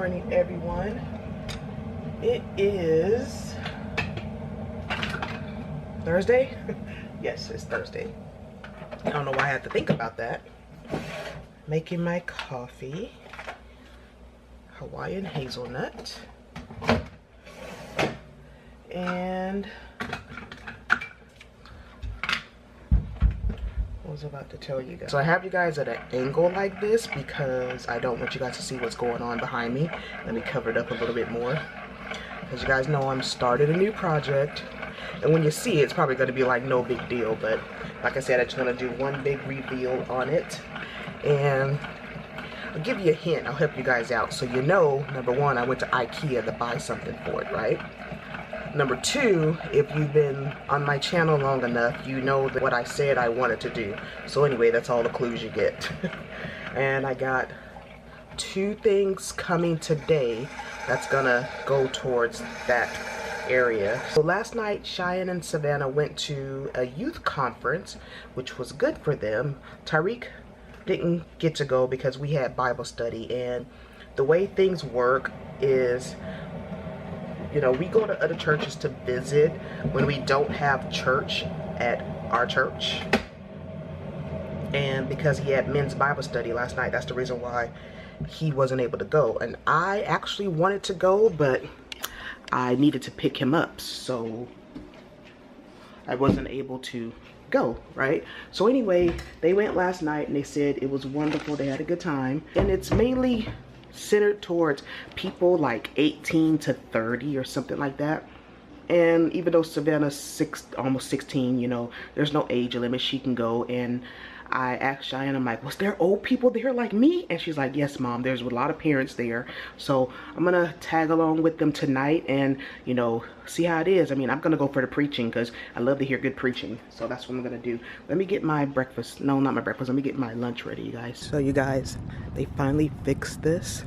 morning, everyone. It is Thursday. Yes, it's Thursday. I don't know why I had to think about that. Making my coffee, Hawaiian hazelnut, and I was about to tell you guys. So I have you guys at an angle like this because I don't want you guys to see what's going on behind me. Let me cover it up a little bit more. As you guys know, I'm started a new project. And when you see it, it's probably going to be like no big deal. But like I said, I'm just going to do one big reveal on it. And I'll give you a hint. I'll help you guys out. So you know, number one, I went to IKEA to buy something for it, right? Number two, if you've been on my channel long enough, you know that what I said I wanted to do. So anyway, that's all the clues you get. And I got two things coming today that's gonna go towards that area. So last night, Cheyenne and Savannah went to a youth conference, which was good for them. Tariq didn't get to go because we had Bible study, and the way things work is, you know, we go to other churches to visit when we don't have church at our church. And because he had men's Bible study last night, that's the reason why he wasn't able to go. And I actually wanted to go, but I needed to pick him up, so I wasn't able to go, right? So anyway, they went last night and they said it was wonderful. They had a good time. And it's mainly centered towards people like 18 to 30 or something like that. And even though Savannah's almost 16, you know, there's no age limit, she can go. And I asked Cheyenne, I'm like, was there old people there like me? And she's like, yes, Mom, there's a lot of parents there. So I'm gonna tag along with them tonight and, you know, see how it is. I mean, I'm gonna go for the preaching because I love to hear good preaching. So that's what I'm gonna do. Let me get my breakfast. No, not my breakfast. Let me get my lunch ready, you guys. So you guys, they finally fixed this.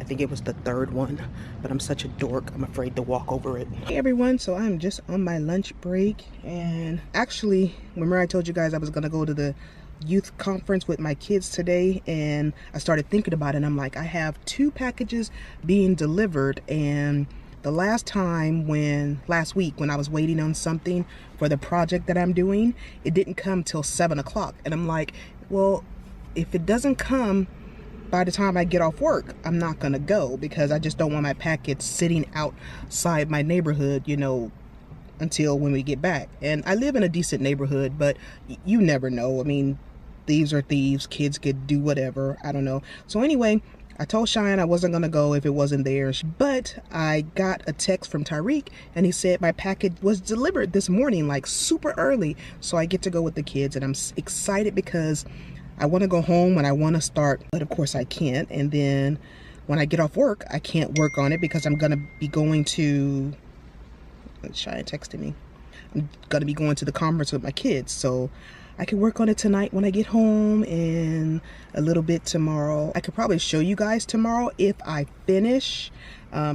I think it was the third one, but I'm such a dork, I'm afraid to walk over it. Hey everyone, so I'm just on my lunch break, and actually, remember I told you guys I was gonna go to the youth conference with my kids today, and I started thinking about it, and I'm like, I have 2 packages being delivered, and the last week when I was waiting on something for the project that I'm doing, it didn't come till 7 o'clock, and I'm like, well, if it doesn't come by the time I get off work, I'm not gonna go because I just don't want my package sitting outside my neighborhood, you know, until when we get back. And I live in a decent neighborhood, but you never know. I mean, thieves are thieves, kids could do whatever, I don't know. So anyway, I told Cheyenne I wasn't gonna go if it wasn't there, but I got a text from Tariq and he said my package was delivered this morning, like super early. So I get to go with the kids, and I'm excited because I want to go home and I want to start, but of course I can't. And then when I get off work, I can't work on it because I'm going to be going to, Cheyenne texted me, I'm going to be going to the conference with my kids. So I can work on it tonight when I get home and a little bit tomorrow. I could probably show you guys tomorrow if I finish.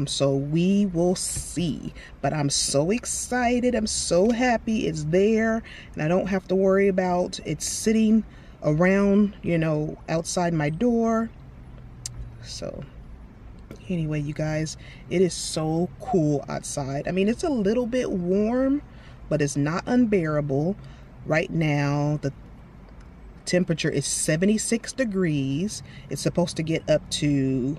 So we will see. But I'm so excited. I'm so happy it's there and I don't have to worry about it sitting around, you know, outside my door. So anyway, you guys, it is so cool outside. I mean, it's a little bit warm, but it's not unbearable. Right now the temperature is 76 degrees. It's supposed to get up to,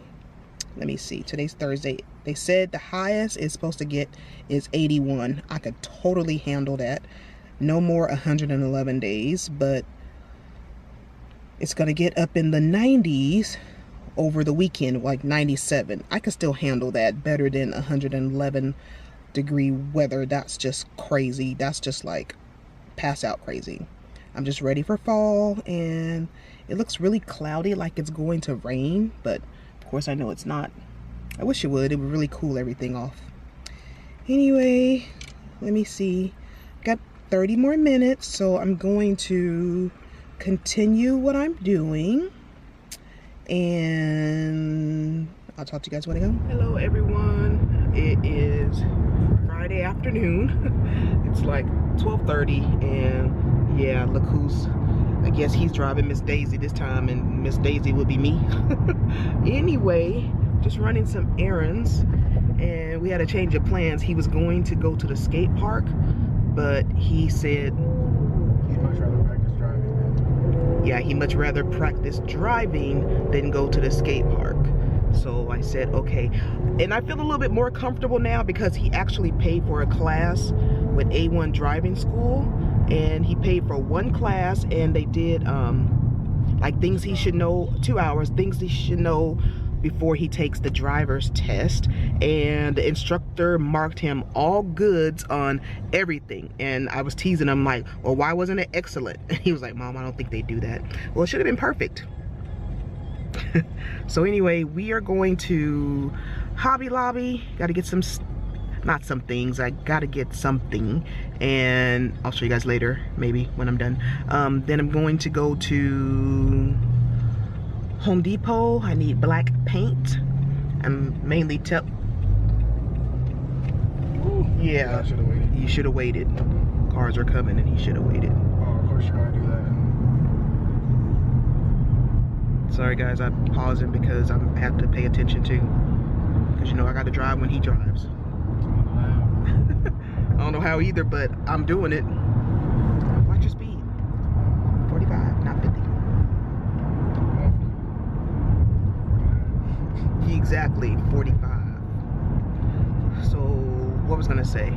let me see, today's Thursday. They said the highest it's supposed to get is 81. I could totally handle that. No more 111 days, but it's going to get up in the 90s over the weekend, like 97. I can still handle that better than 111 degree weather. That's just crazy. That's just like pass out crazy. I'm just ready for fall, and it looks really cloudy, like it's going to rain, but of course I know it's not. I wish it would. It would really cool everything off. Anyway, let me see. Got 30 more minutes, so I'm going to continue what I'm doing, and I'll talk to you guys when I go. Hello everyone, it is Friday afternoon. It's like 12:30, and yeah, look who's, I guess he's driving Miss Daisy this time, and Miss Daisy will be me. Anyway, just running some errands, and we had a change of plans. He was going to go to the skate park, but he said he'd much rather practice driving. Yeah, he'd much rather practice driving than go to the skate park. So I said, okay. And I feel a little bit more comfortable now because he actually paid for a class with A1 Driving School, and he paid for one class, and they did like things he should know, 2 hours, things he should know before he takes the driver's test. And the instructor marked him all goods on everything. And I was teasing him like, well, why wasn't it excellent? And he was like, Mom, I don't think they do that. Well, it should have been perfect. So anyway, we are going to Hobby Lobby. Got to get some, not some things, I got to get something, and I'll show you guys later, maybe when I'm done. Then I'm going to go to Home Depot. I need black paint. I'm mainly yeah, I should have waited. You should have waited. Cars are coming and he should have waited. Oh, of course you're gonna do that. Sorry guys, I'm pausing because I have to pay attention to, because you know I got to drive when he drives. I don't know how either, but I'm doing it. Watch your speed. 45, not 50. Exactly, 45. So, what was I gonna say?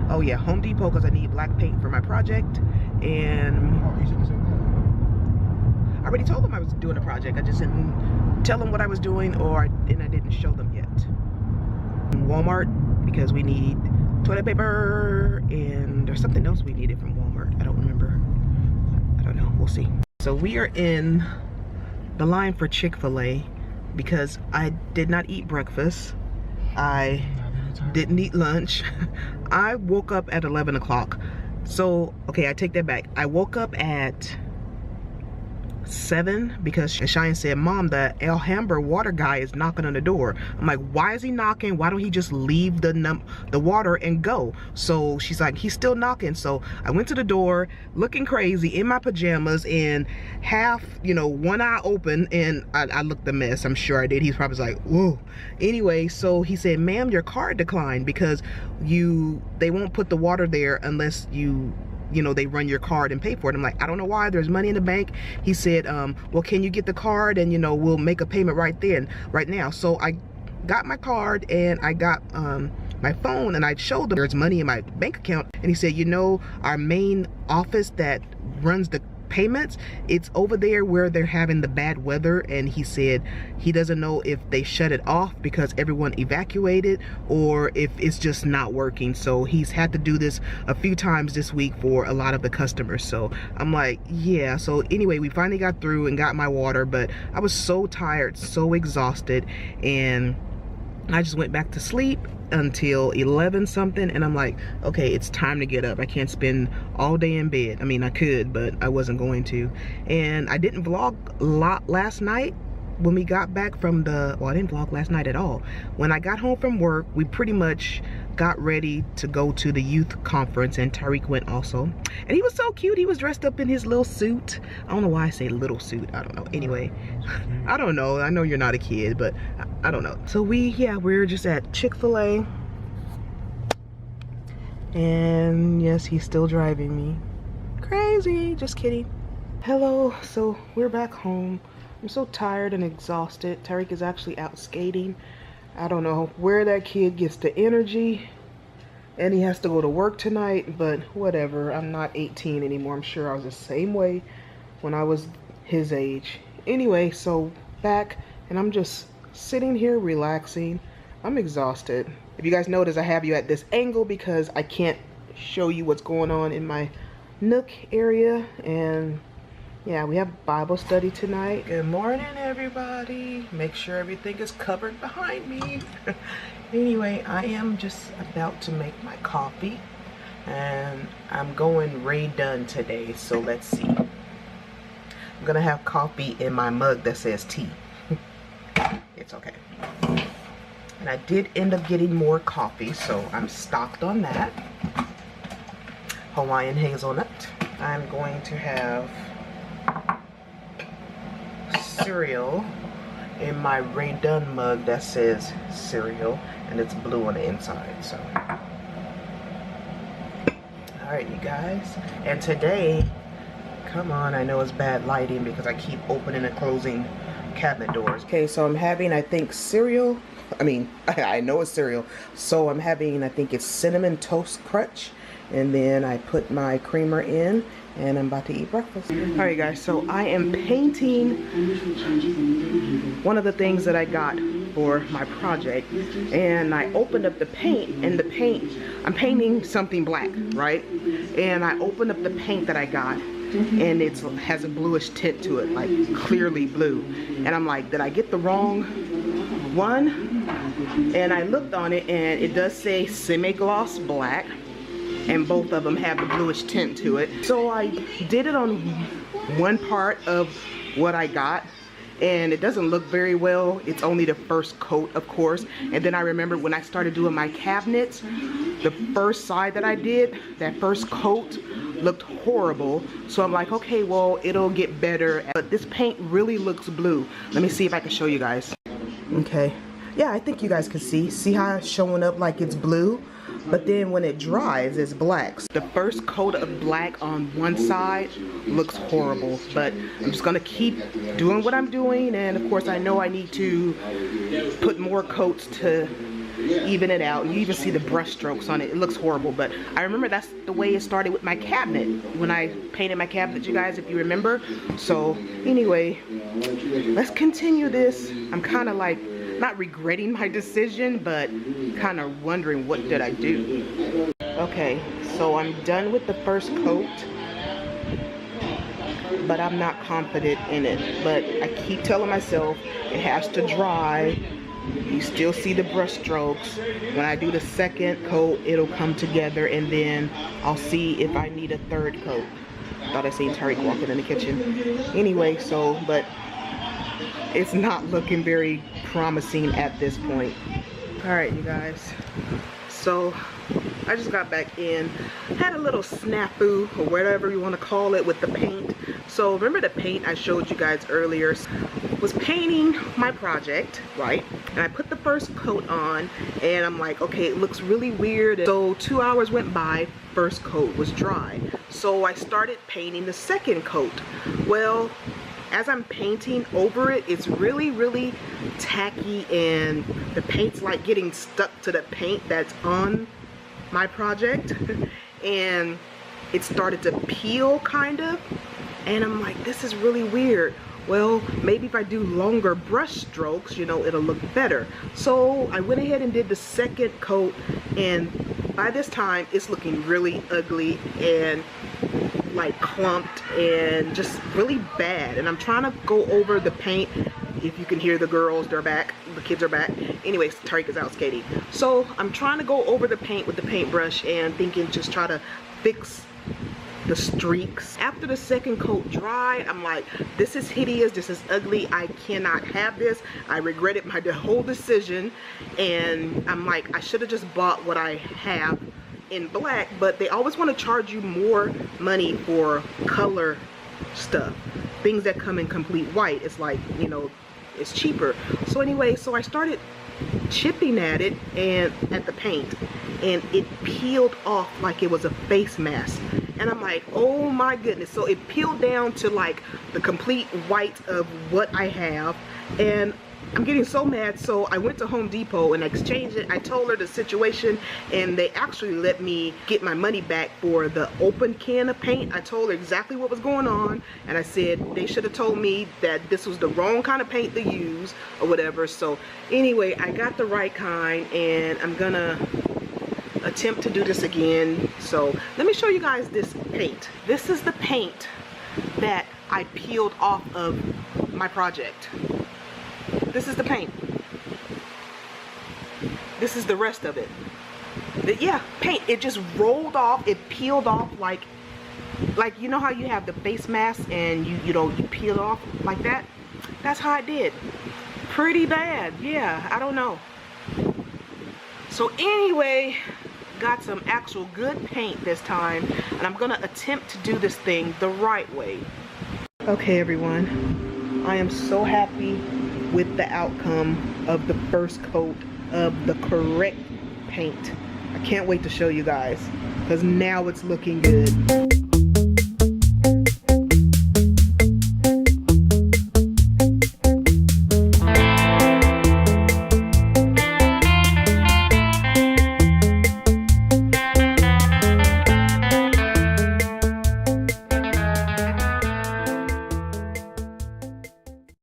Oh yeah, Home Depot, because I need black paint for my project. And Oh, you shouldn't say that. I already told them I was doing a project. I just didn't tell them what I was doing, and I didn't show them yet. Walmart, because we need toilet paper, and there's something else we needed from Walmart. I don't remember. I don't know. We'll see. So we are in the line for Chick-fil-A because I did not eat breakfast. I didn't eat lunch. I woke up at 11 o'clock. So, okay, I take that back. I woke up at 7 because Cheyenne said, Mom, the Alhambra water guy is knocking on the door. I'm like, why is he knocking? Why don't he just leave the water and go? So she's like, he's still knocking. So I went to the door looking crazy in my pajamas and half, you know, one eye open, and I looked a mess. I'm sure I did. He's probably like, whoa. Anyway, so he said, ma'am, your card declined because they won't put the water there unless you know, they run your card and pay for it. I'm like, I don't know why, there's money in the bank. He said, well, can you get the card, and you know, we'll make a payment right now. So I got my card and I got my phone, and I showed him there's money in my bank account, and he said, you know, our main office that runs the payments, it's over there where they're having the bad weather, and he said he doesn't know if they shut it off because everyone evacuated or if it's just not working. So he's had to do this a few times this week for a lot of the customers. So I'm like, yeah. So anyway, we finally got through and got my water, but I was so tired, so exhausted, and I just went back to sleep until 11 something, and I'm like, okay, it's time to get up. I can't spend all day in bed. I mean, I could, but I wasn't going to. And I didn't vlog a lot last night when we got back from well, I didn't vlog last night at all. When I got home from work, we pretty much got ready to go to the youth conference, and Tyreek went also. And he was so cute. He was dressed up in his little suit. I don't know why I say little suit. I don't know. Anyway, I don't know. I know you're not a kid, but I don't know. So we're just at Chick-fil-A. And yes, he's still driving me crazy. Just kidding. Hello. So we're back home. I'm so tired and exhausted. Tyreek is actually out skating. I don't know where that kid gets the energy, and he has to go to work tonight, but whatever. I'm not 18 anymore. I'm sure I was the same way when I was his age. Anyway, so back, and I'm just sitting here relaxing. I'm exhausted. If you guys notice, I have you at this angle because I can't show you what's going on in my nook area. And yeah, we have Bible study tonight. Good morning, everybody. Make sure everything is covered behind me. Anyway, I am just about to make my coffee, and I'm going Ray Dunn today, so let's see. I'm gonna have coffee in my mug that says tea. It's okay. And I did end up getting more coffee, so I'm stocked on that. Hawaiian hazelnut. I'm going to have cereal in my Ray Dunn mug that says cereal, and it's blue on the inside. So, alright, you guys. And today, come on, I know it's bad lighting because I keep opening and closing cabinet doors. Okay, so I'm having, I think, cereal. I mean, I know it's cereal. So I'm having, I think it's Cinnamon Toast Crunch. And then I put my creamer in, and I'm about to eat breakfast. Alright guys, so I am painting one of the things that I got for my project. And I opened up the paint, and the paint, I'm painting something black, right? And I opened up the paint that I got, and it has a bluish tint to it, like clearly blue. And I'm like, did I get the wrong one? And I looked on it, and it does say semi-gloss black, and both of them have the bluish tint to it. So I did it on one part of what I got, and it doesn't look very well. It's only the first coat, of course. And then I remember when I started doing my cabinets, the first side that I did, that first coat, looked horrible. So I'm like, okay, well, it'll get better. But this paint really looks blue. Let me see if I can show you guys. Okay, yeah, I think you guys can see how it's showing up like it's blue, but then when it dries, it's black. The first coat of black on one side looks horrible, but I'm just gonna keep doing what I'm doing. And of course, I know I need to put more coats to even it out. You even see the brush strokes on it. It looks horrible, but I remember that's the way it started with my cabinet when I painted my cabinet, you guys, if you remember. So anyway, let's continue this. I'm kind of like not regretting my decision, but kind of wondering, what did I do? Okay, so I'm done with the first coat, but I'm not confident in it. But I keep telling myself it has to dry. You still see the brush strokes. When I do the second coat, it'll come together, and then I'll see if I need a third coat. Thought I seen Tariq walking in the kitchen. Anyway, so, but it's not looking very promising at this point. Alright, you guys. So, I just got back in. Had a little snafu, or whatever you want to call it, with the paint. So, remember the paint I showed you guys earlier? Was painting my project, right? And I put the first coat on, and I'm like, okay, it looks really weird. So 2 hours went by, first coat was dry. So I started painting the second coat. Well, as I'm painting over it, it's really tacky, and the paint's like getting stuck to the paint that's on my project. And it started to peel, kind of. And I'm like, this is really weird. Well, maybe if I do longer brush strokes, you know, it'll look better. So I went ahead and did the second coat, and by this time it's looking really ugly and like clumped and just really bad. And I'm trying to go over the paint. If you can hear the girls, they're back. The kids are back. Anyways, Tariq is out skating. So I'm trying to go over the paint with the paintbrush and thinking, just try to fix the streaks. After the second coat dried, I'm like, this is hideous, this is ugly, I cannot have this. I regretted my whole decision, and I'm like, I should have just bought what I have in black. But they always want to charge you more money for color stuff, things that come in complete white. It's like, you know, it's cheaper. So anyway, so I started chipping at it and at the paint, and it peeled off like it was a face mask. And I'm like, oh my goodness. So it peeled down to like the complete white of what I have, and I'm getting so mad. So I went to Home Depot and exchanged it. I told her the situation, and they actually let me get my money back for the open can of paint. I told her exactly what was going on, and I said they should have told me that this was the wrong kind of paint to use or whatever. So anyway, I got the right kind, and I'm gonna attempt to do this again. So let me show you guys this paint. This is the paint that I peeled off of my project. This is the paint. This is the rest of it. Yeah, paint. It just rolled off. It peeled off like you know how you have the face mask and you know, you peel off like that? That's how I did. Pretty bad. Yeah, I don't know. So anyway, got some actual good paint this time, and I'm gonna attempt to do this thing the right way. Okay everyone, I am so happy with the outcome of the first coat of the correct paint. I can't wait to show you guys, because now it's looking good.